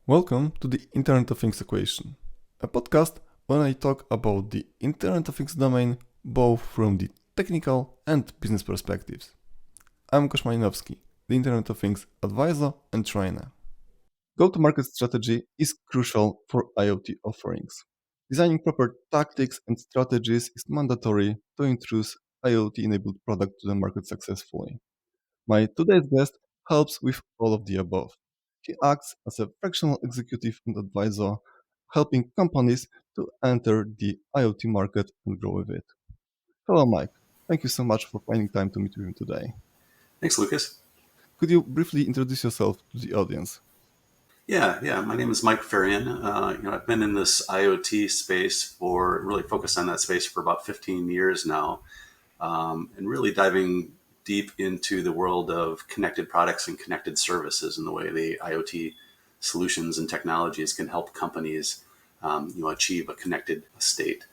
Welcome to the Internet of Things equation, a podcast when I talk about the Internet of Things domain both from the technical and business perspectives. I'm Łukasz Malinowski, the Internet of Things advisor and trainer. Go-to-market strategy is crucial for IoT offerings. Designing proper tactics and strategies is mandatory to introduce IoT-enabled product to the market successfully. My today's guest helps with all of the above. He acts as a fractional executive and advisor, helping companies to enter the IoT market and grow with it. Hello, Mike. Thank you so much for finding time to meet with me today. Thanks, Lucas. Could you briefly introduce yourself to the audience? Yeah. My name is Mike Fahrion. I've been in this IoT space for really focused on that space for about 15 years now, and really diving deep into the world of connected products and connected services and the way the IoT solutions and technologies can help companies, achieve a connected state.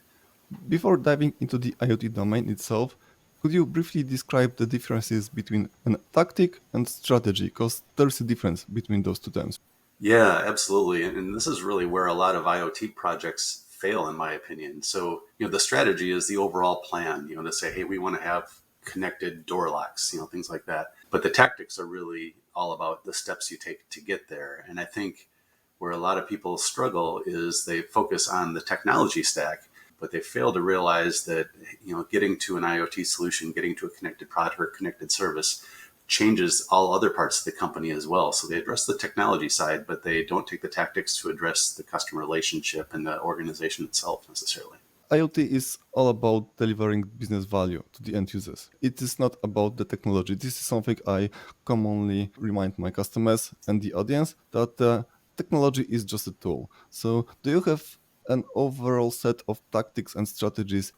Before diving into the IoT domain itself, could you briefly describe the differences between an tactic and strategy? Because there's a difference between those two terms. Yeah, absolutely. And this is really where a lot of IoT projects fail, in my opinion. So, the strategy is the overall plan, to say, hey, we want to have connected door locks, things like that. But the tactics are really all about the steps you take to get there. And I think where a lot of people struggle is they focus on the technology stack, but they fail to realize that, getting to an IoT solution, getting to a connected product or connected service changes all other parts of the company as well. So they address the technology side, but they don't take the tactics to address the customer relationship and the organization itself necessarily. IoT is all about delivering business value to the end users. It is not about the technology. This is something I commonly remind my customers and the audience that technology is just a tool. So, do you have an overall set of tactics and strategies?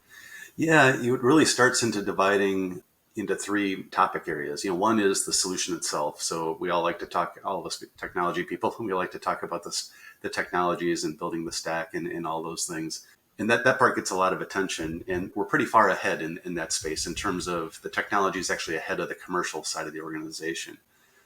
Yeah, it really starts into dividing into three topic areas. One is the solution itself. So we all like to talk, all of us technology people, we like to talk about this, the technologies and building the stack and all those things. And that part gets a lot of attention. And we're pretty far ahead in that space in terms of the technology is actually ahead of the commercial side of the organization.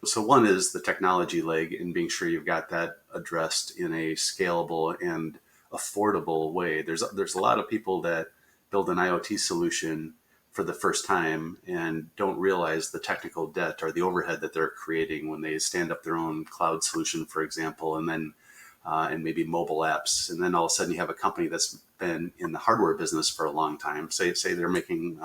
So one is the technology leg and being sure you've got that addressed in a scalable and affordable way. There's a lot of people that build an IoT solution for the first time and don't realize the technical debt or the overhead that they're creating when they stand up their own cloud solution, for example, and then and maybe mobile apps. And then all of a sudden you have a company that's been in the hardware business for a long time. Say they're making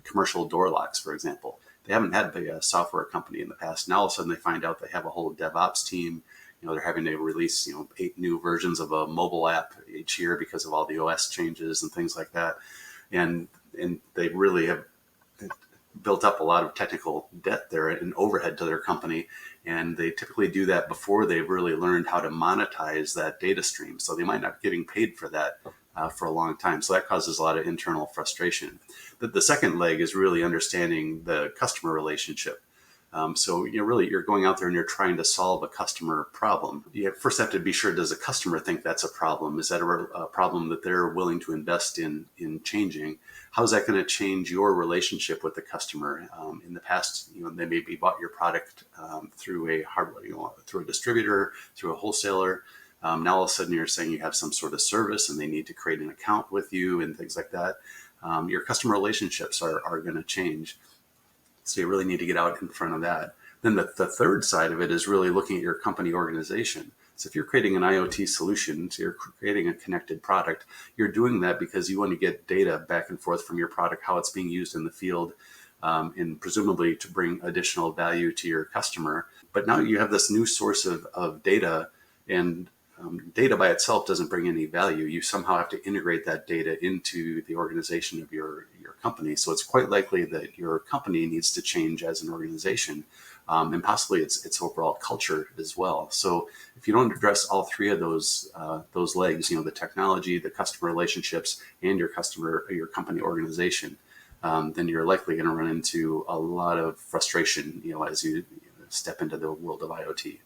commercial door locks, for example. They haven't had a software company in the past. Now all of a sudden they find out they have a whole DevOps team. They're having to release 8 new versions of a mobile app each year because of all the OS changes and things like that. And they really have built up a lot of technical debt there and overhead to their company. And they typically do that before they've really learned how to monetize that data stream. So they might not be getting paid for that for a long time. So that causes a lot of internal frustration. The second leg is really understanding the customer relationship. So you're going out there and you're trying to solve a customer problem. You first have to be sure, does the customer think that's a problem? Is that a problem that they're willing to invest in changing? How's that going to change your relationship with the customer? In the past, they maybe bought your product through a hardware, through a distributor, through a wholesaler. Now all of a sudden you're saying you have some sort of service and they need to create an account with you and things like that. Your customer relationships are going to change. So you really need to get out in front of that. Then the third side of it is really looking at your company organization. So if you're creating an IoT solution, so you're creating a connected product, you're doing that because you want to get data back and forth from your product, how it's being used in the field, and presumably to bring additional value to your customer. But now you have this new source of data, and data by itself doesn't bring any value. You somehow have to integrate that data into the organization of your company. So it's quite likely that your company needs to change as an organization, and possibly its overall culture as well. So if you don't address all three of those legs, the technology, the customer relationships, and your company organization, then you're likely going to run into a lot of frustration, as you step into the world of IoT.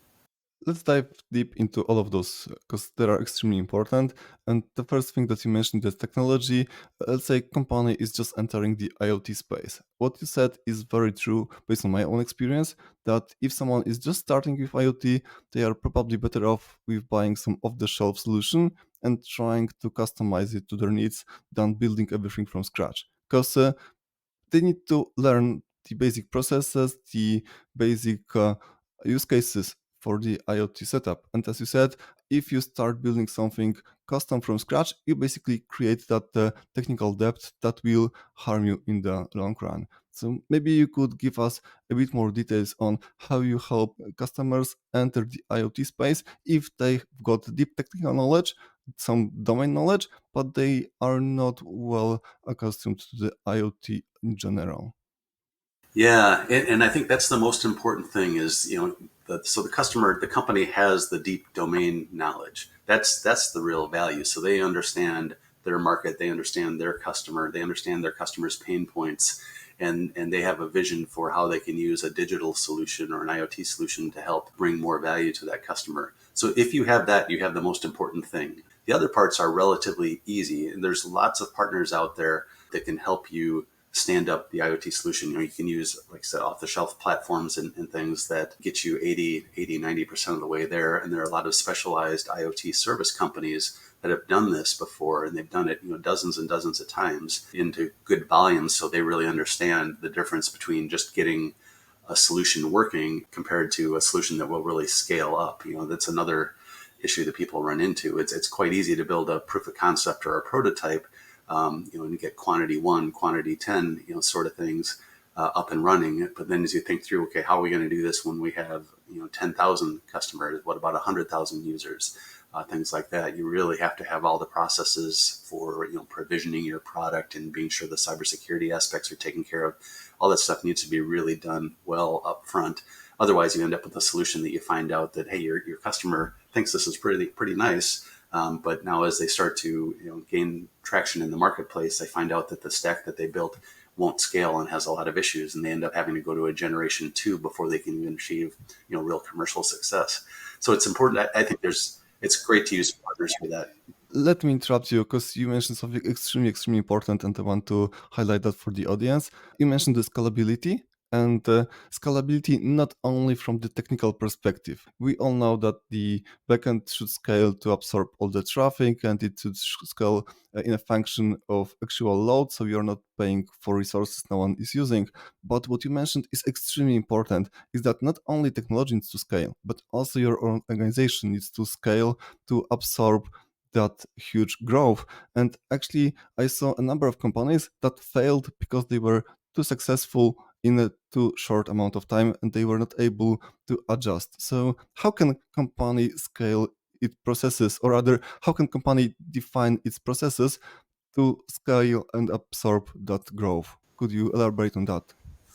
Let's dive deep into all of those because they are extremely important. And the first thing that you mentioned is technology. Let's say company is just entering the IoT space. What you said is very true based on my own experience that if someone is just starting with IoT, they are probably better off with buying some off-the-shelf solution and trying to customize it to their needs than building everything from scratch. Because they need to learn the basic processes, the basic use cases for the IoT setup. And as you said, if you start building something custom from scratch, you basically create that technical debt that will harm you in the long run. So maybe you could give us a bit more details on how you help customers enter the IoT space if they've got deep technical knowledge, some domain knowledge, but they are not well accustomed to the IoT in general. Yeah, and I think that's the most important thing is, so the customer, the company has the deep domain knowledge. That's the real value. So they understand their market, they understand their customer, they understand their customer's pain points, and they have a vision for how they can use a digital solution or an IoT solution to help bring more value to that customer. So if you have that, you have the most important thing. The other parts are relatively easy, and there's lots of partners out there that can help you stand up the IoT solution. You can use, like I said, off the shelf platforms and things that get you 90% of the way there. And there are a lot of specialized IoT service companies that have done this before, and they've done it, dozens and dozens of times into good volumes. So they really understand the difference between just getting a solution working compared to a solution that will really scale up. That's another issue that people run into. It's quite easy to build a proof of concept or a prototype, and get quantity 1, quantity 10, sort of things up and running. But then as you think through, okay, how are we going to do this when we have, 10,000 customers? What about 100,000 users? Things like that. You really have to have all the processes for, provisioning your product and being sure the cybersecurity aspects are taken care of. All that stuff needs to be really done well up front. Otherwise, you end up with a solution that you find out that, hey, your customer thinks this is pretty nice, but now as they start to gain traction in the marketplace, they find out that the stack that they built won't scale and has a lot of issues, and they end up having to go to a generation 2 before they can even achieve real commercial success. So it's important. I think it's great to use partners for that. Let me interrupt you because you mentioned something extremely important, and I want to highlight that for the audience. You mentioned the scalability. And scalability not only from the technical perspective. We all know that the backend should scale to absorb all the traffic and it should scale in a function of actual load, so you're not paying for resources no one is using. But what you mentioned is extremely important, is that not only technology needs to scale, but also your own organization needs to scale to absorb that huge growth. And actually, I saw a number of companies that failed because they were too successful in a too short amount of time and they were not able to adjust. So how can company scale its processes, or rather how can company define its processes to scale and absorb that growth? Could you elaborate on that?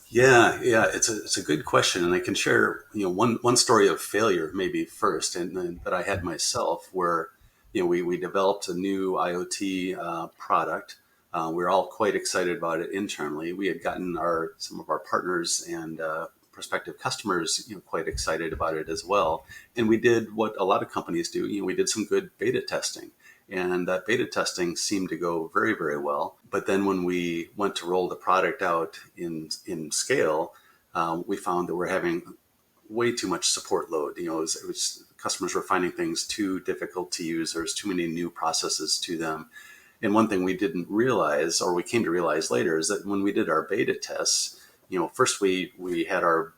Yeah, it's a good question, and I can share one story of failure maybe first, and then that I had myself, where we developed a new IoT product. We were all quite excited about it internally. We had gotten some of our partners and prospective customers quite excited about it as well, and we did what a lot of companies do. We did some good beta testing. And that beta testing seemed to go very, very well. But then when we went to roll the product out in scale, we found that we're having way too much support load. Customers were finding things too difficult to use. There's too many new processes to them. And one thing we didn't realize, or we came to realize later, is that when we did our beta tests, first we had our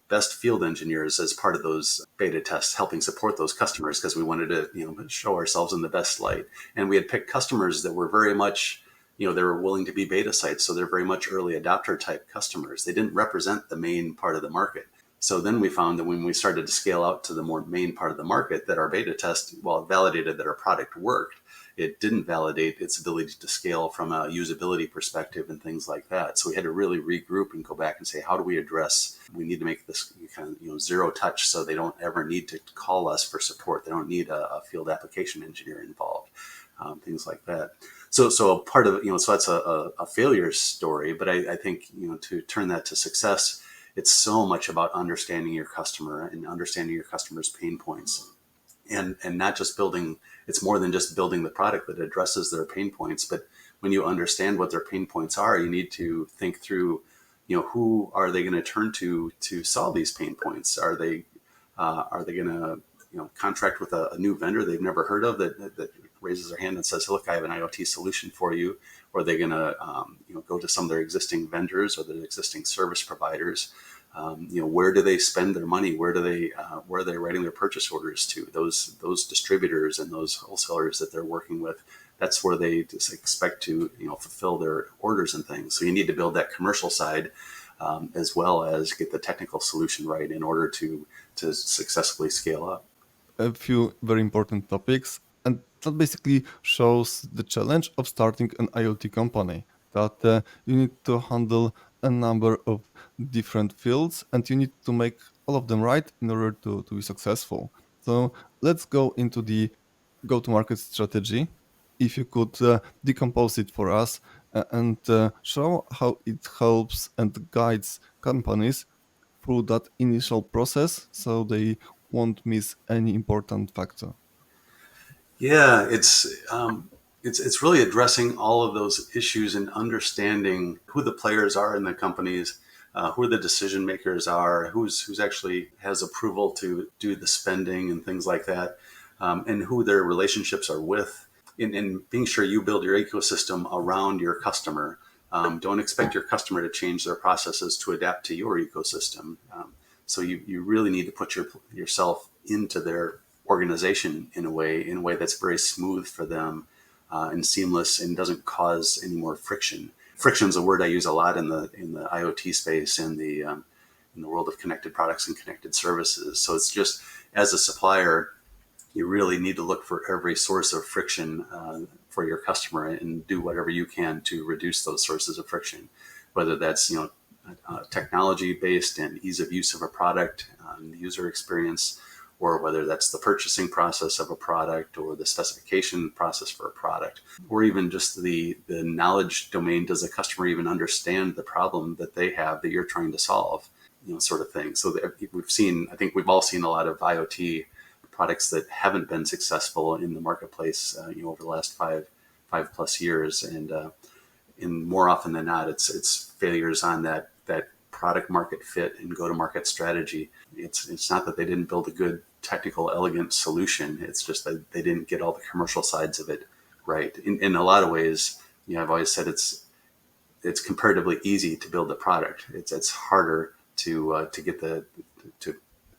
best field engineers as part of those beta tests, helping support those customers because we wanted to, show ourselves in the best light. And we had picked customers that were very much, they were willing to be beta sites. So they're very much early adopter type customers. They didn't represent the main part of the market. So then we found that when we started to scale out to the more main part of the market, that our beta test, while it validated that our product worked, it didn't validate its ability to scale from a usability perspective and things like that. So we had to really regroup and go back and say, how do we address, we need to make this kind of, zero touch, so they don't ever need to call us for support. They don't need a field application engineer involved, things like that. So a part of, so that's a failure story, but I think, to turn that to success it's so much about understanding your customer and understanding your customer's pain points, and not just building. It's more than just building the product that addresses their pain points, but when you understand what their pain points are, you need to think through, who are they going to turn to solve these pain points? Are they going to contract with a new vendor they've never heard of that raises their hand and says, look, I have an IoT solution for you? Or are they going to go to some of their existing vendors or their existing service providers? Where do they spend their money? Where are they writing their purchase orders to? Those distributors and those wholesalers that they're working with, that's where they just expect to fulfill their orders and things. So you need to build that commercial side, as well as get the technical solution right in order to successfully scale up. A few very important topics, and that basically shows the challenge of starting an IoT company. That you need to handle a number of different fields, and you need to make all of them right in order to be successful. So let's go into the go-to-market strategy. If you could decompose it for us and show how it helps and guides companies through that initial process so they won't miss any important factor. Yeah, it's really addressing all of those issues and understanding who the players are in the companies, who the decision makers are, who's actually has approval to do the spending and things like that, and who their relationships are with, and being sure you build your ecosystem around your customer. Don't expect your customer to change their processes to adapt to your ecosystem. So you really need to put yourself into their organization in a way that's very smooth for them, and seamless, and doesn't cause any more friction. Friction is a word I use a lot in the IoT space and in the world of connected products and connected services. So it's just, as a supplier, you really need to look for every source of friction for your customer and do whatever you can to reduce those sources of friction, whether that's technology based and ease of use of a product, the user experience, or whether that's the purchasing process of a product or the specification process for a product, or even just the knowledge domain. Does the customer even understand the problem that they have that you're trying to solve, sort of thing. So I think we've all seen a lot of IoT products that haven't been successful in the marketplace, over the last five plus years, and more often than not, it's failures on that product market fit and go to market strategy. It's not that they didn't build a good technical elegant solution. It's just that they didn't get all the commercial sides of it right. In a lot of ways, I've always said it's comparatively easy to build a product. It's harder to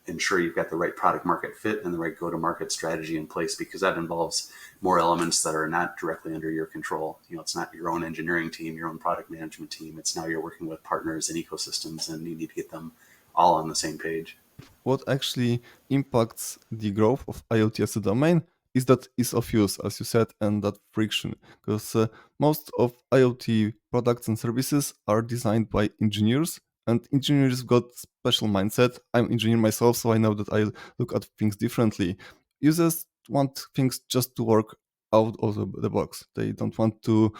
ensure you've got the right product market fit and the right go-to-market strategy in place, because that involves more elements that are not directly under your control. It's not your own engineering team, your own product management team. It's now you're working with partners and ecosystems, and you need to get them all on the same page. What actually impacts the growth of IoT as a domain is that ease of use, as you said, and that friction. Because most of IoT products and services are designed by engineers, and engineers got special mindset. I'm engineer myself, so I know that I look at things differently. Users want things just to work out of the box. They don't want to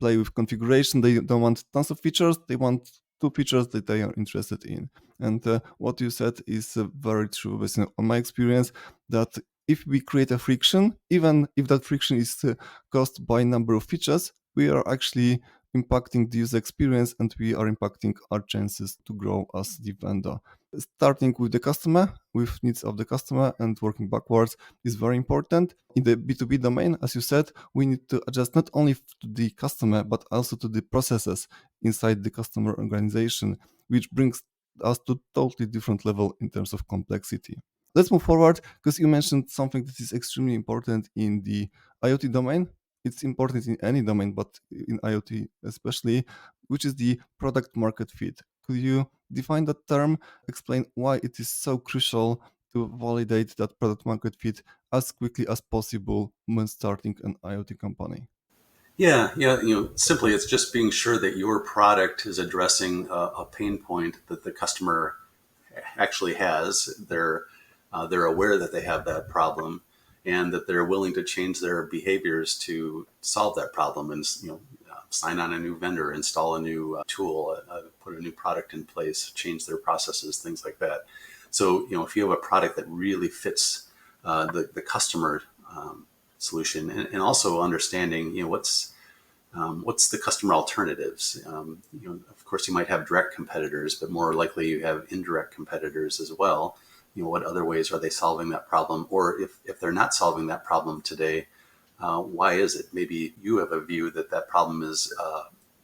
play with configuration. They don't want tons of features. They want two features that they are interested in. And what you said is very true based on my experience, that if we create a friction, even if that friction is caused by a number of features, we are actually impacting the user experience, and we are impacting our chances to grow as the vendor. Starting with the customer, with needs of the customer, and working backwards is very important. In the B2B domain, as you said, we need to adjust not only to the customer, but also to the processes inside the customer organization, which brings us to totally different level in terms of complexity. Let's move forward, because you mentioned something that is extremely important in the IoT domain. It's important in any domain, but in IoT especially, which is the product market fit. Could you define that term, explain why it is so crucial to validate that product market fit as quickly as possible when starting an IoT company? Yeah. Simply, it's just being sure that your product is addressing a pain point that the customer actually has. They're aware that they have that problem, and that they're willing to change their behaviors to solve that problem. And sign on a new vendor, install a new tool, put a new product in place, change their processes, things like that. So, if you have a product that really fits the customer solution, and also understanding, what's the customer alternatives. Of course, you might have direct competitors, but more likely you have indirect competitors as well. What other ways are they solving that problem? Or if they're not solving that problem today, why is it? Maybe you have a view that that problem is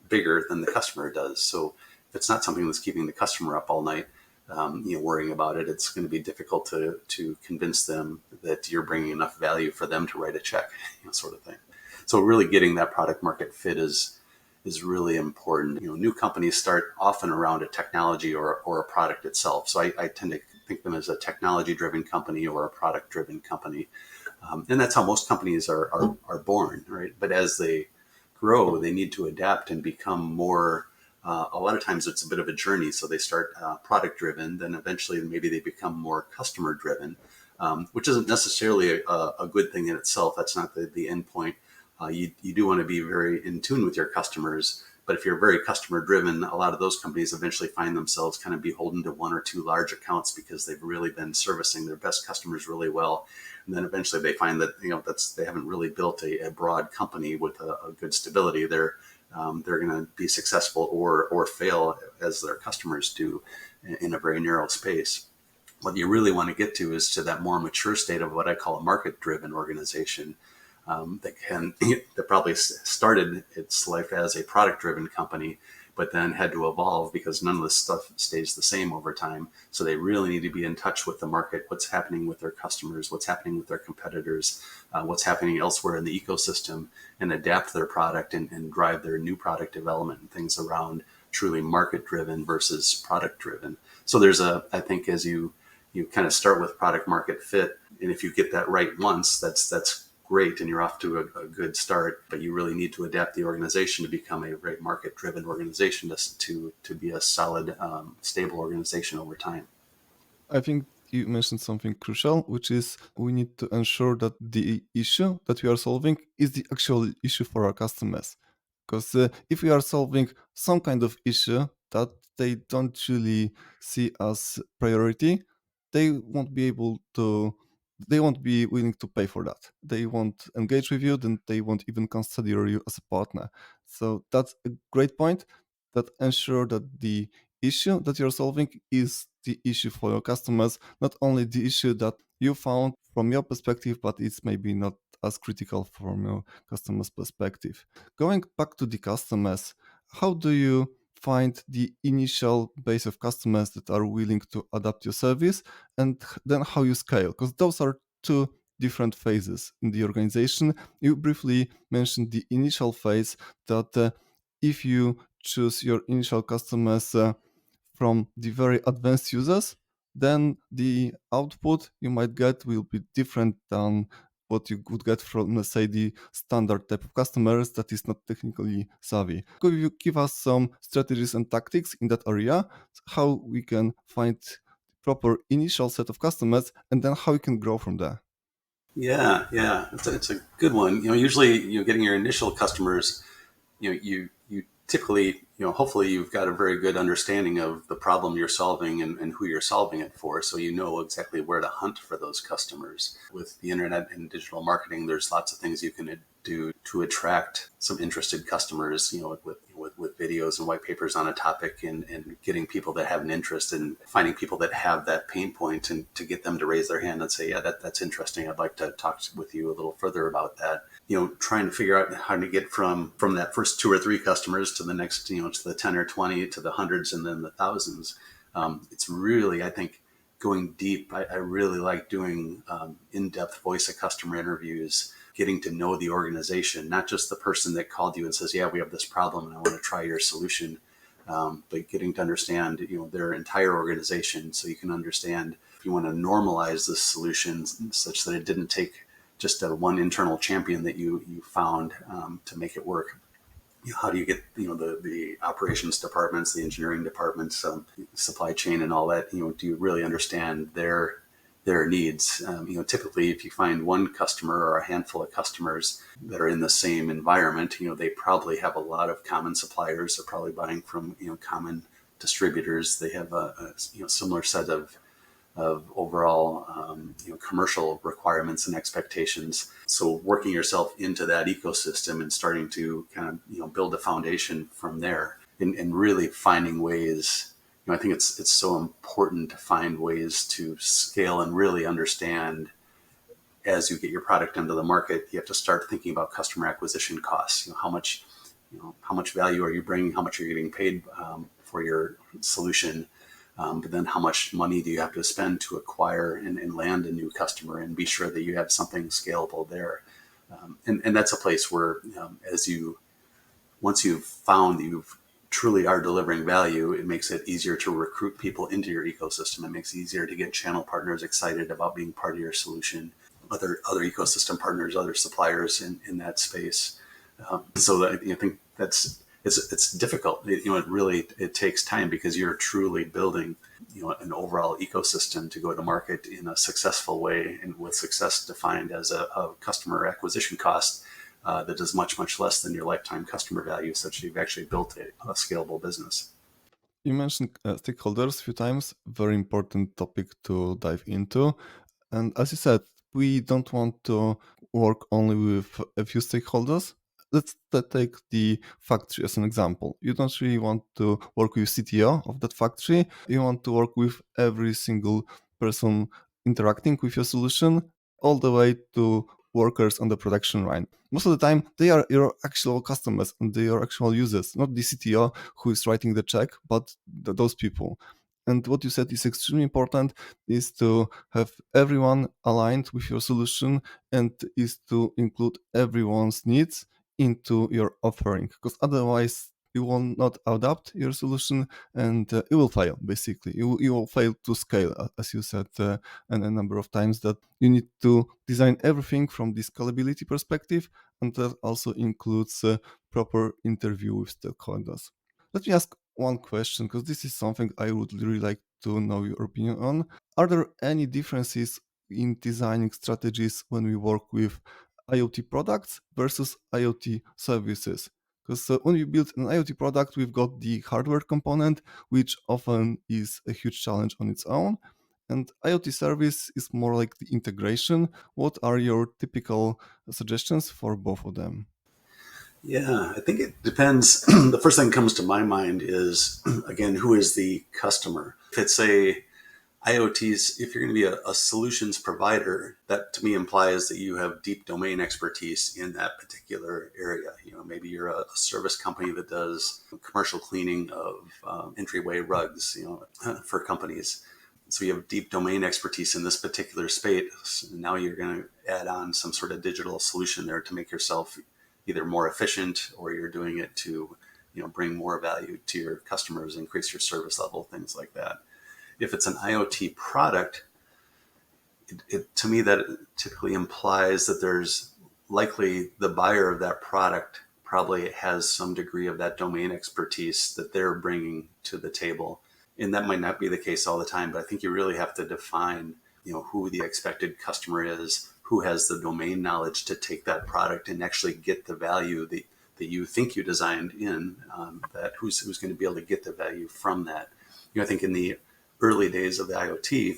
bigger than the customer does. So if it's not something that's keeping the customer up all night, worrying about it, it's going to be difficult to convince them that you're bringing enough value for them to write a check, sort of thing. So really getting that product market fit is really important. New companies start often around a technology or a product itself. So I tend to think of them as a technology-driven company or a product-driven company. And that's how most companies are born, right? But as they grow, they need to adapt and become more, a lot of times it's a bit of a journey. So they start product-driven, then eventually maybe they become more customer-driven, which isn't necessarily a good thing in itself. That's not the end point. You do want to be very in tune with your customers, but if you're very customer driven, a lot of those companies eventually find themselves kind of beholden to one or two large accounts because they've really been servicing their best customers really well. And then eventually they find that, they haven't really built a broad company with a good stability. They're going to be successful or fail as their customers do in a very narrow space. What you really want to get to is to that more mature state of what I call a market driven organization. That probably started its life as a product-driven company, but then had to evolve because none of this stuff stays the same over time. So they really need to be in touch with the market, what's happening with their customers, what's happening with their competitors, what's happening elsewhere in the ecosystem, and adapt their product and drive their new product development and things around truly market-driven versus product-driven. So I think as you kind of start with product market fit, and if you get that right once, that's great, and you're off to a good start, but you really need to adapt the organization to become a very market-driven organization to be a solid, stable organization over time. I think you mentioned something crucial, which is we need to ensure that the issue that we are solving is the actual issue for our customers. Because if we are solving some kind of issue that they don't really see as priority, they won't be able to, they won't be willing to pay for that. They won't engage with you, then they won't even consider you as a partner. So that's a great point, that ensure that the issue that you're solving is the issue for your customers, not only the issue that you found from your perspective, but it's maybe not as critical from your customer's perspective. Going back to the customers, how do you find the initial base of customers that are willing to adapt your service, and then how you scale? Because those are two different phases in the organization. You briefly mentioned the initial phase, that if you choose your initial customers from the very advanced users, then the output you might get will be different than what you would get from, let's say, the standard type of customers that is not technically savvy. Could you give us some strategies and tactics in that area, how we can find proper initial set of customers and then how we can grow from there? Yeah, it's a good one. Usually, getting your initial customers, you typically, hopefully you've got a very good understanding of the problem you're solving and who you're solving it for. So you know exactly where to hunt for those customers. With the internet and digital marketing, there's lots of things you can do to attract some interested customers, with videos and white papers on a topic, and getting people that have an interest, and finding people that have that pain point, and to get them to raise their hand and say, yeah, that's interesting. I'd like to talk with you a little further about that. Trying to figure out how to get from that first 2 or 3 customers to the next, to the 10 or 20, to the hundreds, and then the thousands. It's really, I think, going deep. I really like doing in-depth voice of customer interviews, getting to know the organization, not just the person that called you and says, yeah, we have this problem and I want to try your solution, but getting to understand, their entire organization, so you can understand if you want to normalize this solution such that it didn't take just one internal champion that you found to make it work. How do you get the operations departments, the engineering departments, supply chain, and all that? Do you really understand their their needs. Typically, if you find one customer or a handful of customers that are in the same environment, they probably have a lot of common suppliers. They're probably buying from common distributors. They have a similar set of overall commercial requirements and expectations. So working yourself into that ecosystem and starting to kind of build a foundation from there, and really finding ways. I think it's so important to find ways to scale and really understand as you get your product into the market. You have to start thinking about customer acquisition costs. How much value are you bringing? How much are you getting paid for your solution? But then how much money do you have to spend to acquire and land a new customer, and be sure that you have something scalable there. And that's a place where once you've found that you truly are delivering value, it makes it easier to recruit people into your ecosystem. It makes it easier to get channel partners excited about being part of your solution, other ecosystem partners, other suppliers in that space. So that, I think it's difficult. It takes time, because you're truly building an overall ecosystem to go to market in a successful way, and with success defined as a customer acquisition cost that is much, much less than your lifetime customer value, such that you've actually built a scalable business. You mentioned stakeholders a few times, very important topic to dive into. And as you said, we don't want to work only with a few stakeholders. Let's take the factory as an example. You don't really want to work with CTO of that factory. You want to work with every single person interacting with your solution, all the way to workers on the production line. Most of the time, they are your actual customers and they are actual users, not the CTO who is writing the check, but those people. And what you said is extremely important, is to have everyone aligned with your solution, and is to include everyone's needs into your offering, because otherwise you will not adapt your solution, and it will fail. Basically, you will fail to scale, as you said and a number of times, that you need to design everything from the scalability perspective, and that also includes proper interview with stakeholders. Let me ask one question, because this is something I would really like to know your opinion on. Are there any differences in designing strategies when we work with IoT products versus IoT services? Because when we build an IoT product, we've got the hardware component, which often is a huge challenge on its own. And IoT service is more like the integration. What are your typical suggestions for both of them? Yeah, I think it depends. The first thing that comes to my mind is, again, who is the customer? If it's if you're going to be a solutions provider, that to me implies that you have deep domain expertise in that particular area. Maybe you're a service company that does commercial cleaning of entryway rugs, for companies. So you have deep domain expertise in this particular space. Now you're going to add on some sort of digital solution there to make yourself either more efficient, or you're doing it to, bring more value to your customers, increase your service level, things like that. If it's an IoT product, to me, that typically implies that there's likely the buyer of that product probably has some degree of that domain expertise that they're bringing to the table. And that might not be the case all the time, but I think you really have to define, who the expected customer is, who has the domain knowledge to take that product and actually get the value that you think you designed in, that who's going to be able to get the value from that. I think in the early days of the IoT,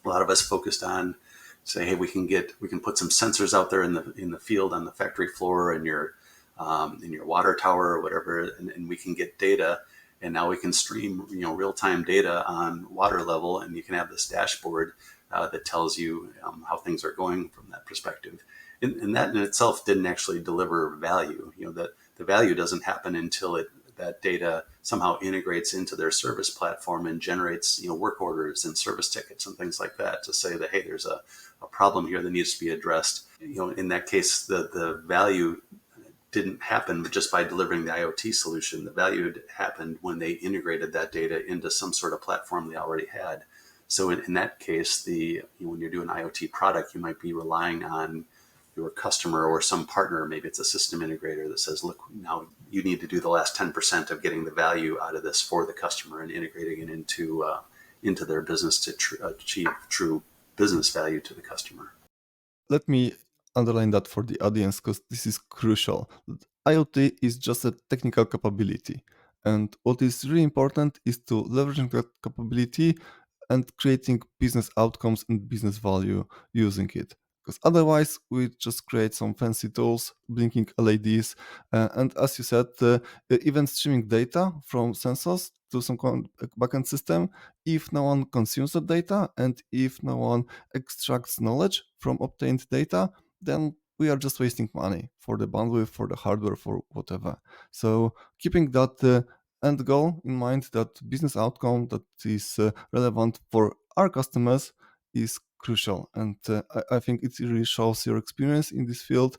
a lot of us focused on say, hey, we can put some sensors out there in the field, on the factory floor, in your water tower or whatever, and we can get data. And now we can stream, real-time data on water level, and you can have this dashboard that tells you how things are going from that perspective. And that in itself didn't actually deliver value. That the value doesn't happen until that data somehow integrates into their service platform and generates, work orders and service tickets and things like that to say that, hey, there's a problem here that needs to be addressed. In that case, the value didn't happen just by delivering the IoT solution. The value happened when they integrated that data into some sort of platform they already had. So in that case, when you're doing an IoT product, you might be relying on your customer or some partner. Maybe it's a system integrator that says, look, now you need to do the last 10% of getting the value out of this for the customer and integrating it into their business to achieve true business value to the customer. Let me underline that for the audience because this is crucial. IoT is just a technical capability. And what is really important is to leveraging that capability and creating business outcomes and business value using it. Because otherwise, we just create some fancy tools, blinking LEDs, and as you said, even streaming data from sensors to some backend system. If no one consumes the data and if no one extracts knowledge from obtained data, then we are just wasting money for the bandwidth, for the hardware, for whatever. So keeping that end goal in mind, that business outcome that is relevant for our customers is crucial. And I think it really shows your experience in this field.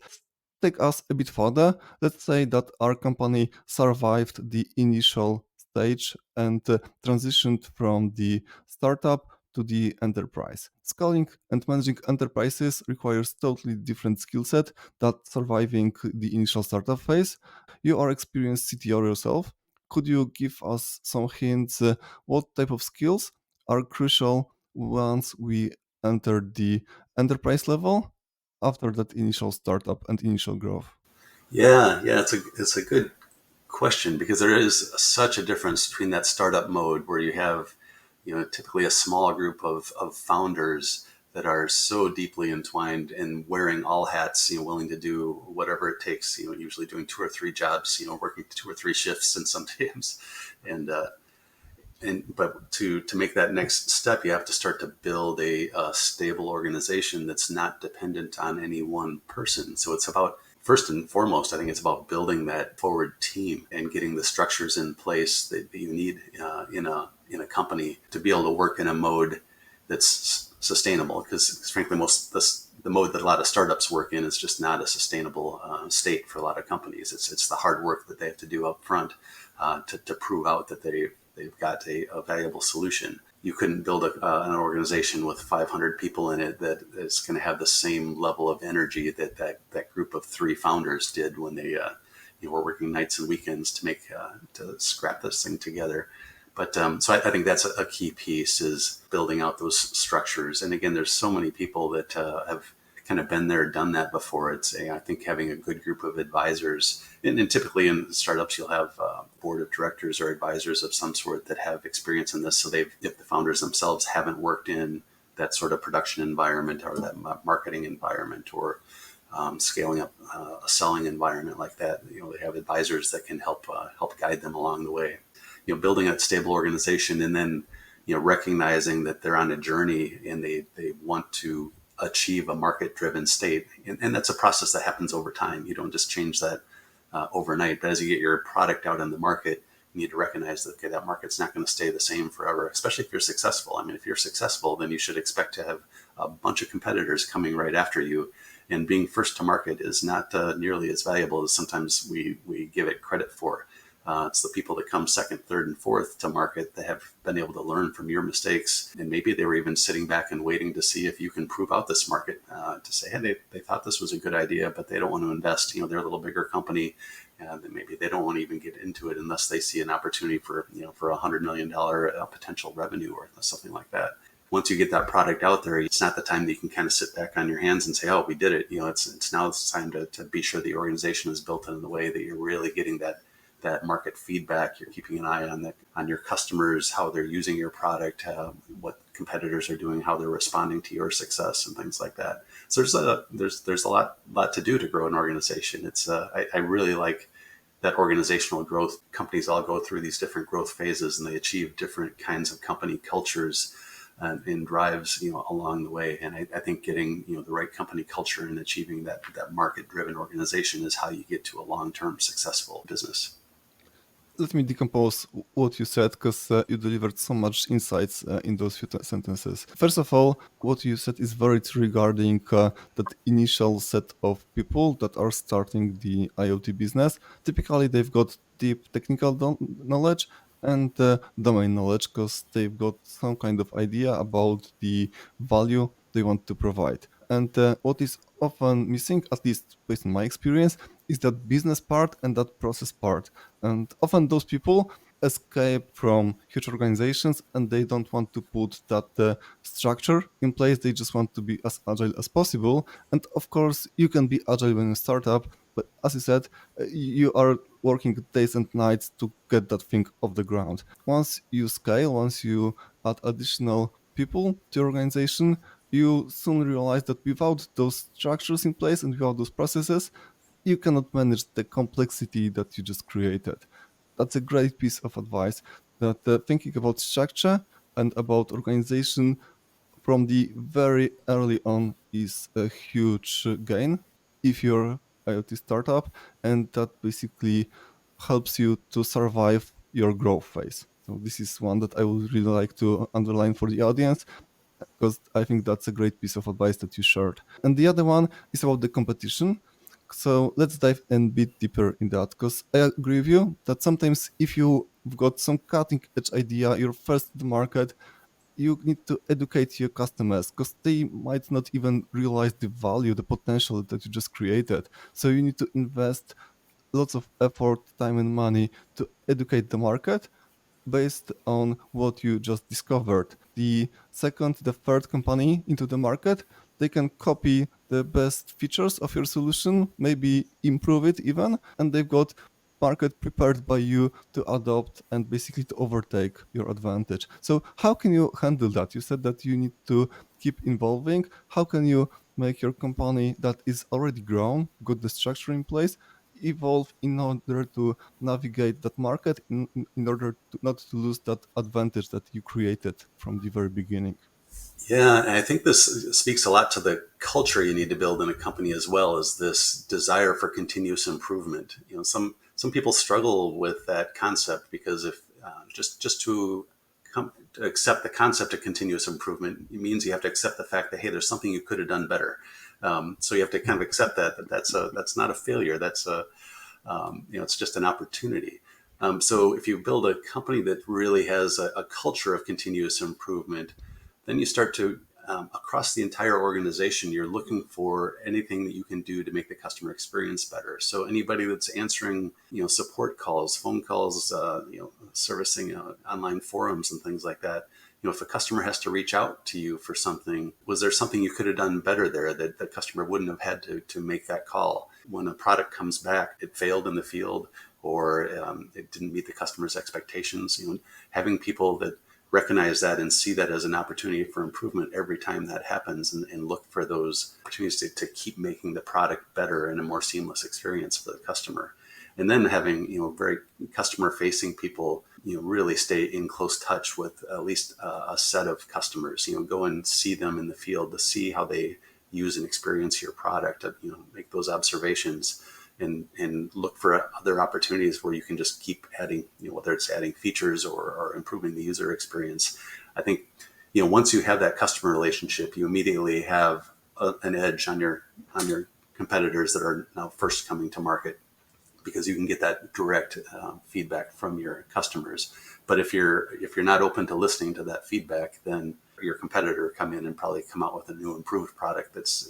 Take us a bit further. Let's say that our company survived the initial stage and transitioned from the startup to the enterprise. Scaling and managing enterprises requires totally different skill set that surviving the initial startup phase. You are experienced CTO yourself. Could you give us some hints what type of skills are crucial once we enter the enterprise level after that initial startup and initial growth? Yeah, it's a good question because there is such a difference between that startup mode where you have, typically a small group of founders that are so deeply entwined and wearing all hats, willing to do whatever it takes, usually doing two or three jobs, working two or three shifts and sometimes, and but to make that next step, you have to start to build a stable organization that's not dependent on any one person. So it's about, first and foremost, I think it's about building that forward team and getting the structures in place that you need in a company to be able to work in a mode that's sustainable. Because frankly, the mode that a lot of startups work in is just not a sustainable state for a lot of companies. It's the hard work that they have to do up front to prove out that they've got a valuable solution. You couldn't build an organization with 500 people in it that is going to have the same level of energy that group of three founders did when they were working nights and weekends to scrap this thing together. But so I think that's a key piece, is building out those structures. And again, there's so many people that have kind of been there, done that before. I think having a good group of advisors, and typically in startups, you'll have a board of directors or advisors of some sort that have experience in this. So if the founders themselves haven't worked in that sort of production environment or that marketing environment or scaling up a selling environment like that, they have advisors that can help guide them along the way. Building a stable organization, and then recognizing that they're on a journey and they want to achieve a market-driven state, and that's a process that happens over time. You don't just change that overnight. But as you get your product out on the market, you need to recognize that, okay, that market's not going to stay the same forever, especially if you're successful. I mean, if you're successful, then you should expect to have a bunch of competitors coming right after you. And being first to market is not nearly as valuable as sometimes we give it credit for. It's the people that come second, third, and fourth to market that have been able to learn from your mistakes. And maybe they were even sitting back and waiting to see if you can prove out this market, to say, hey, they thought this was a good idea, but they don't want to invest. They're a little bigger company. Maybe they don't want to even get into it unless they see an opportunity for $100 million potential revenue or something like that. Once you get that product out there, it's not the time that you can kind of sit back on your hands and say, oh, we did it. It's now it's time to be sure the organization is built in the way that you're really getting that market feedback. You're keeping an eye on your customers, how they're using your product, what competitors are doing, how they're responding to your success, and things like that. So there's a lot to do to grow an organization. I really like that organizational growth. Companies all go through these different growth phases, and they achieve different kinds of company cultures and drives along the way. And I think getting the right company culture and achieving that market-driven organization is how you get to a long-term successful business. Let me decompose what you said, because you delivered so much insights in those few sentences. First of all, what you said is very true regarding that initial set of people that are starting the IoT business. Typically, they've got deep technical knowledge and domain knowledge, because they've got some kind of idea about the value they want to provide. And what is often missing, at least based on my experience, is that business part and that process part. And often those people escape from huge organizations and they don't want to put that structure in place. They just want to be as agile as possible. And of course, you can be agile when you start up, but as you said, you are working days and nights to get that thing off the ground. Once you scale, once you add additional people to your organization, you soon realize that without those structures in place and without those processes, you cannot manage the complexity that you just created. That's a great piece of advice, that thinking about structure and about organization from the very early on is a huge gain if you're IoT startup, and that basically helps you to survive your growth phase. So this is one that I would really like to underline for the audience, because I think that's a great piece of advice that you shared. And the other one is about the competition. So let's dive a bit deeper in that, because I agree with you that sometimes if you've got some cutting edge idea, you're first to the market, you need to educate your customers because they might not even realize the value, the potential that you just created. So you need to invest lots of effort, time, and money to educate the market based on what you just discovered. The second, the third company into the market, they can copy the best features of your solution, maybe improve it even, and they've got market prepared by you to adopt and basically to overtake your advantage. So how can you handle that? You said that you need to keep evolving. How can you make your company that is already grown, got the structure in place, evolve in order to navigate that market, in order to not to lose that advantage that you created from the very beginning? Yeah, and I think this speaks a lot to the culture you need to build in a company as well as this desire for continuous improvement. Some people struggle with that concept because if just to come to accept the concept of continuous improvement, it means you have to accept the fact that hey, there's something you could have done better. So you have to kind of accept that's not a failure. That's a it's just an opportunity. So if you build a company that really has a culture of continuous improvement, then you start to across the entire organization, you're looking for anything that you can do to make the customer experience better. So anybody that's answering, support calls, phone calls, servicing online forums and things like that. If a customer has to reach out to you for something, was there something you could have done better there that the customer wouldn't have had to make that call? When a product comes back, it failed in the field or it didn't meet the customer's expectations. Having people that recognize that and see that as an opportunity for improvement every time that happens and look for those opportunities to keep making the product better and a more seamless experience for the customer. And then having, very customer facing people, really stay in close touch with at least a set of customers, go and see them in the field to see how they use and experience your product, make those observations and look for other opportunities where you can just keep adding, whether it's adding features or improving the user experience. I think, once you have that customer relationship, you immediately have an edge on your competitors that are now first coming to market because you can get that direct feedback from your customers. But if you're not open to listening to that feedback, then your competitor come in and probably come out with a new improved product that's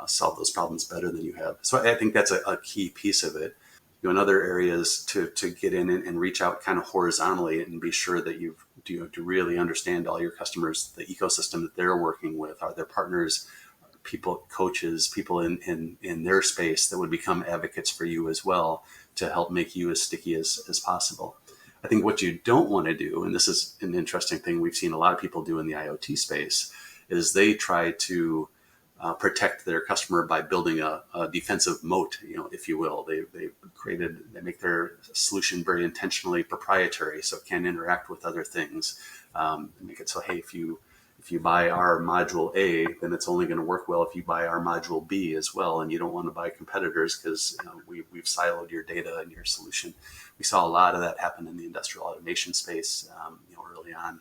solve those problems better than you have. So I think that's a key piece of it. In other areas to get in and reach out kind of horizontally and be sure that you to really understand all your customers, the ecosystem that they're working with, are their partners, people, coaches, people in their space that would become advocates for you as well to help make you as sticky as possible. I think what you don't want to do, and this is an interesting thing we've seen a lot of people do in the IoT space, is they try to protect their customer by building a defensive moat, if you will. They make their solution very intentionally proprietary, so it can't interact with other things. Make it so, hey, if you buy our module A, then it's only going to work well if you buy our module B as well, and you don't want to buy competitors because we've siloed your data and your solution. We saw a lot of that happen in the industrial automation space, early on.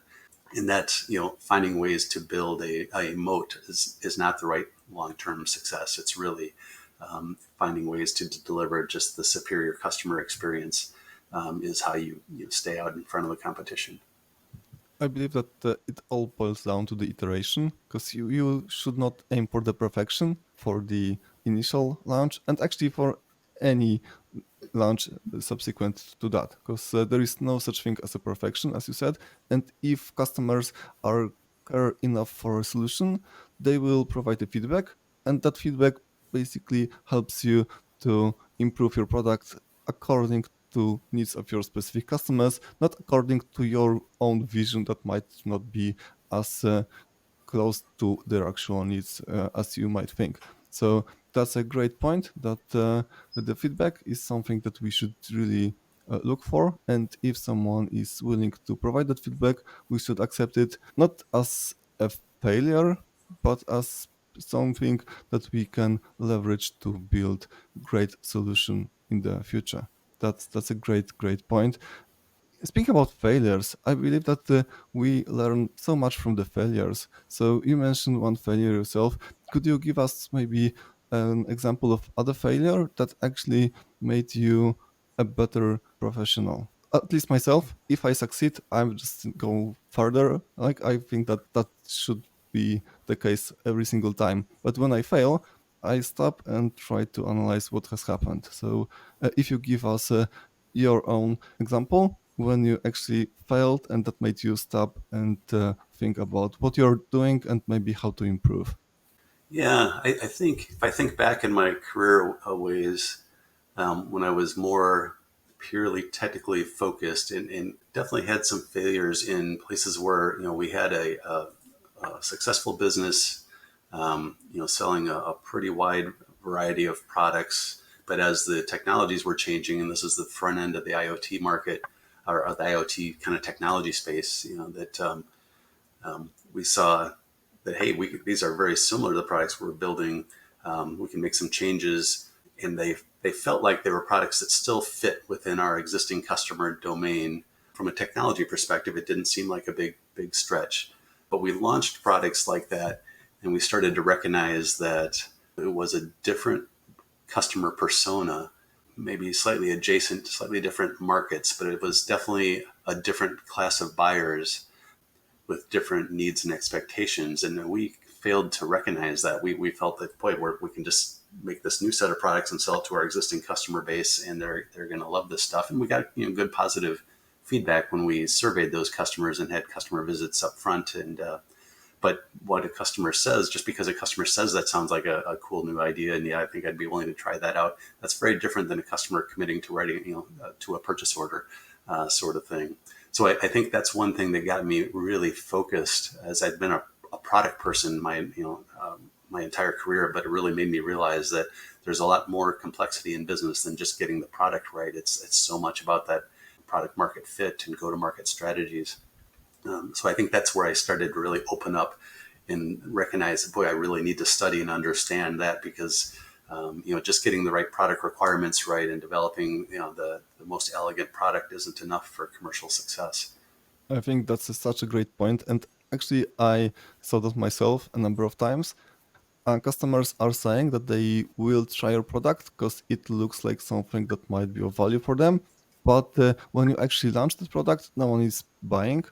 And that, finding ways to build a moat is not the right long-term success. It's really finding ways to deliver just the superior customer experience is how you stay out in front of the competition. I believe that it all boils down to the iteration, because you should not aim for the perfection for the initial launch, and actually for any launch subsequent to that, because there is no such thing as a perfection, as you said. And if customers are care enough for a solution, they will provide the feedback, and that feedback basically helps you to improve your product according to needs of your specific customers, not according to your own vision that might not be as close to their actual needs as you might think. So that's a great point, that the feedback is something that we should really look for. And if someone is willing to provide that feedback, we should accept it not as a failure, but as something that we can leverage to build great solution in the future. That's a great point. Speaking about failures, I believe that we learn so much from the failures. So you mentioned one failure yourself. Could you give us maybe an example of other failure that actually made you a better professional? At least myself, if I succeed, I'm just go further. Like I think that that should be the case every single time. But when I fail, I stop and try to analyze what has happened. So if you give us your own example when you actually failed and that made you stop and think about what you're doing and maybe how to improve. Yeah, I think if I think back in my career ways, when I was more purely technically focused, and definitely had some failures in places where we had a successful business, selling a pretty wide variety of products. But as the technologies were changing, and this is the front end of the IoT market or the IoT kind of technology space, that we saw that hey, these are very similar to the products we're building. We can make some changes, and they felt like they were products that still fit within our existing customer domain. From a technology perspective, it didn't seem like a big stretch, but we launched products like that, and we started to recognize that it was a different customer persona, maybe slightly adjacent, slightly different markets, but it was definitely a different class of buyers with different needs and expectations. And we failed to recognize that. We felt that, boy, we can just make this new set of products and sell it to our existing customer base, and they're going to love this stuff. And we got good positive feedback when we surveyed those customers and had customer visits up front. And but what a customer says, just because a customer says that sounds like a cool new idea, and yeah, I think I'd be willing to try that out. That's very different than a customer committing to writing, to a purchase order, sort of thing. So I think that's one thing that got me really focused, as I'd been a product person my entire career, but it really made me realize that there's a lot more complexity in business than just getting the product right. It's so much about that product market fit and go to market strategies. So I think that's where I started to really open up and recognize, boy, I really need to study and understand that, because just getting the right product requirements right and developing the most elegant product isn't enough for commercial success. I think that's such a great point. And actually, I saw that myself a number of times. Customers are saying that they will try your product because it looks like something that might be of value for them. But when you actually launch the product, no one is buying.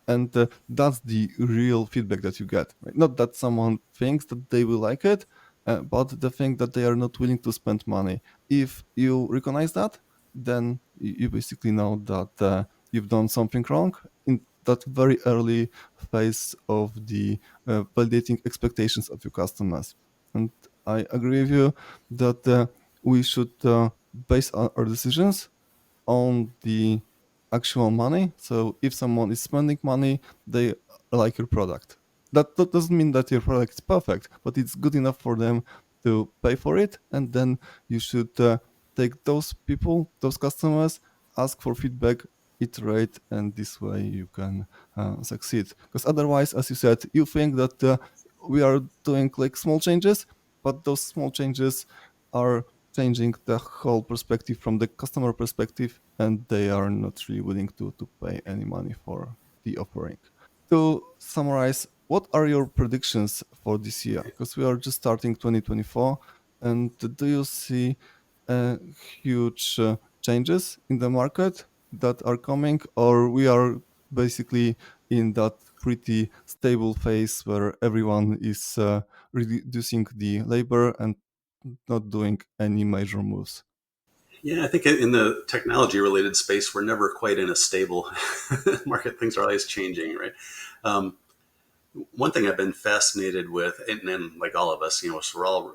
And that's the real feedback that you get, right? Not that someone thinks that they will like it, but the thing that they are not willing to spend money. If you recognize that, then you basically know that you've done something wrong in that very early phase of the validating expectations of your customers. And I agree with you that we should base our decisions on the actual money. So if someone is spending money, they like your product. That doesn't mean that your product is perfect, but it's good enough for them to pay for it. And then you should take those people, those customers, ask for feedback, iterate, and this way you can succeed. Because otherwise, as you said, you think that we are doing like small changes, but those small changes are changing the whole perspective from the customer perspective, and they are not really willing to pay any money for the offering. To summarize, what are your predictions for this year? Because we are just starting 2024, and do you see huge changes in the market that are coming, or we are basically in that pretty stable phase where everyone is reducing the labor and not doing any major moves? Yeah, I think in the technology related space, we're never quite in a stable market. Things are always changing, right? Um, One thing I've been fascinated with, and like all of us, so we're all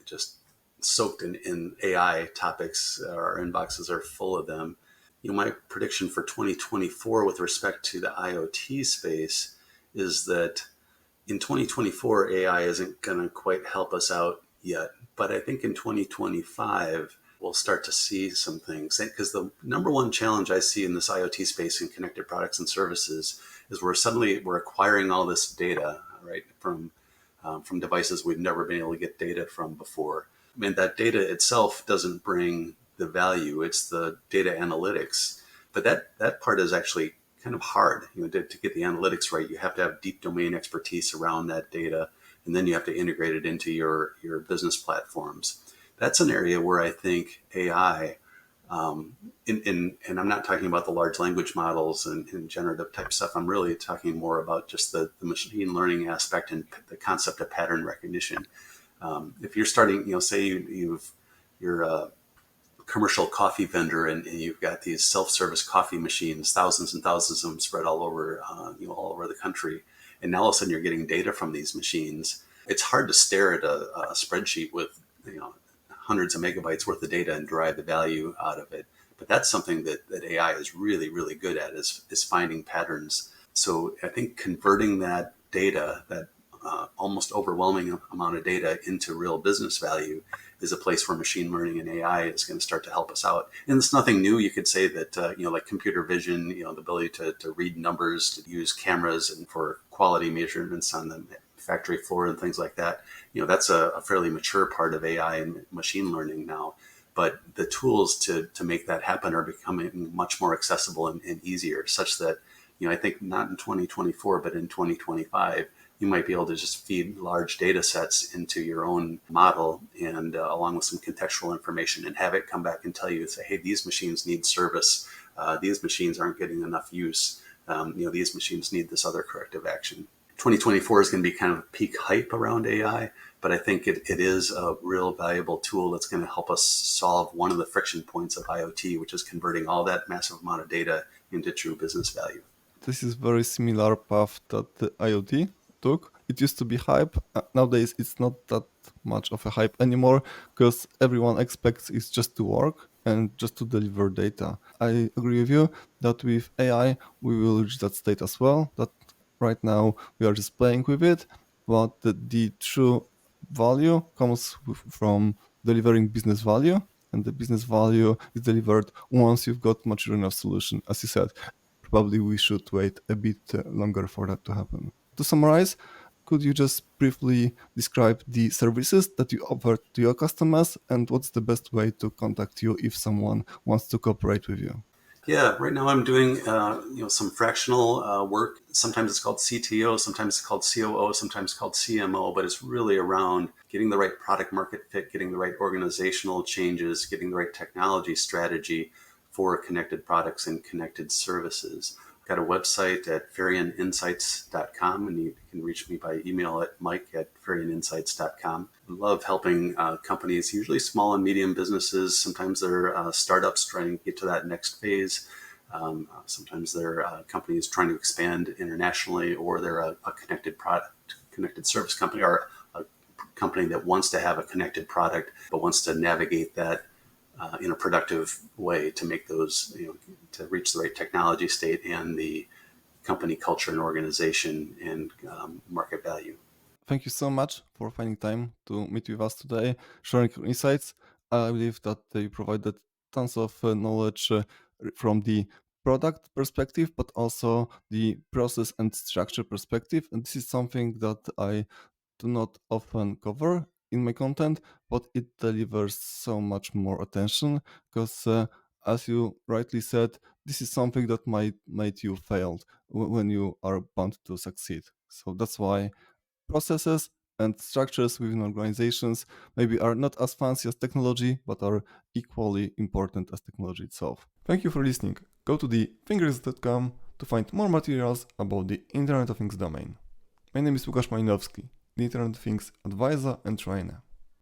just soaked in AI topics. Our inboxes are full of them. My prediction for 2024 with respect to the IoT space is that in 2024, AI isn't going to quite help us out yet. But I think in 2025, we'll start to see some things. Because the number one challenge I see in this IoT space and connected products and services is we're acquiring all this data, right, from devices we've never been able to get data from before. I mean, that data itself doesn't bring the value; it's the data analytics. But that part is actually kind of hard. To get the analytics right, you have to have deep domain expertise around that data, and then you have to integrate it into your business platforms. That's an area where I think AI, and I'm not talking about the large language models and generative type stuff. I'm really talking more about just the machine learning aspect and the concept of pattern recognition. If you're starting, say you're a commercial coffee vendor and you've got these self-service coffee machines, thousands and thousands of them spread all over, all over the country. And now all of a sudden you're getting data from these machines. It's hard to stare at a spreadsheet with, hundreds of megabytes worth of data and derive the value out of it. But that's something that AI is really, really good at is finding patterns. So I think converting that data, that almost overwhelming amount of data into real business value is a place where machine learning and AI is going to start to help us out. And it's nothing new. You could say that, like computer vision, the ability to read numbers, to use cameras and for quality measurements on the factory floor and things like that. That's a fairly mature part of AI and machine learning now. But the tools to make that happen are becoming much more accessible and easier, such that, I think not in 2024, but in 2025, you might be able to just feed large data sets into your own model and along with some contextual information and have it come back and tell you, say, hey, these machines need service. These machines aren't getting enough use. These machines need this other corrective action. 2024 is going to be kind of peak hype around AI, but I think it is a real valuable tool that's going to help us solve one of the friction points of IoT, which is converting all that massive amount of data into true business value. This is very similar path that the IoT took. It used to be hype. Nowadays, it's not that much of a hype anymore because everyone expects it just to work and just to deliver data. I agree with you that with AI, we will reach that state as well. That right now we are just playing with it, but the true value comes from delivering business value. And the business value is delivered once you've got mature enough solution, as you said. Probably we should wait a bit longer for that to happen. To summarize, could you just briefly describe the services that you offer to your customers and what's the best way to contact you if someone wants to cooperate with you? Yeah, right now I'm doing some fractional work. Sometimes it's called CTO, sometimes it's called COO, sometimes it's called CMO, but it's really around getting the right product market fit, getting the right organizational changes, getting the right technology strategy for connected products and connected services. I've got a website at FahrionInsights.com, and you can reach me by email at mike@FahrionInsights.com. I love helping companies, usually small and medium businesses. Sometimes they're startups trying to get to that next phase. Sometimes they're companies trying to expand internationally, or they're a connected product, connected service company, or a company that wants to have a connected product but wants to navigate that in a productive way to make those, to reach the right technology state and the company culture and organization and market value. Thank you so much for finding time to meet with us today, sharing your insights. I believe that you provided tons of knowledge from the product perspective, but also the process and structure perspective. And this is something that I do not often cover in my content, but it delivers so much more attention because, as you rightly said, this is something that might make you fail when you are bound to succeed. So that's why processes and structures within organizations maybe are not as fancy as technology, but are equally important as technology itself. Thank you for listening. Go to thefingers.com to find more materials about the Internet of Things domain. My name is Łukasz Majnowski, the Internet of Things advisor and trainer.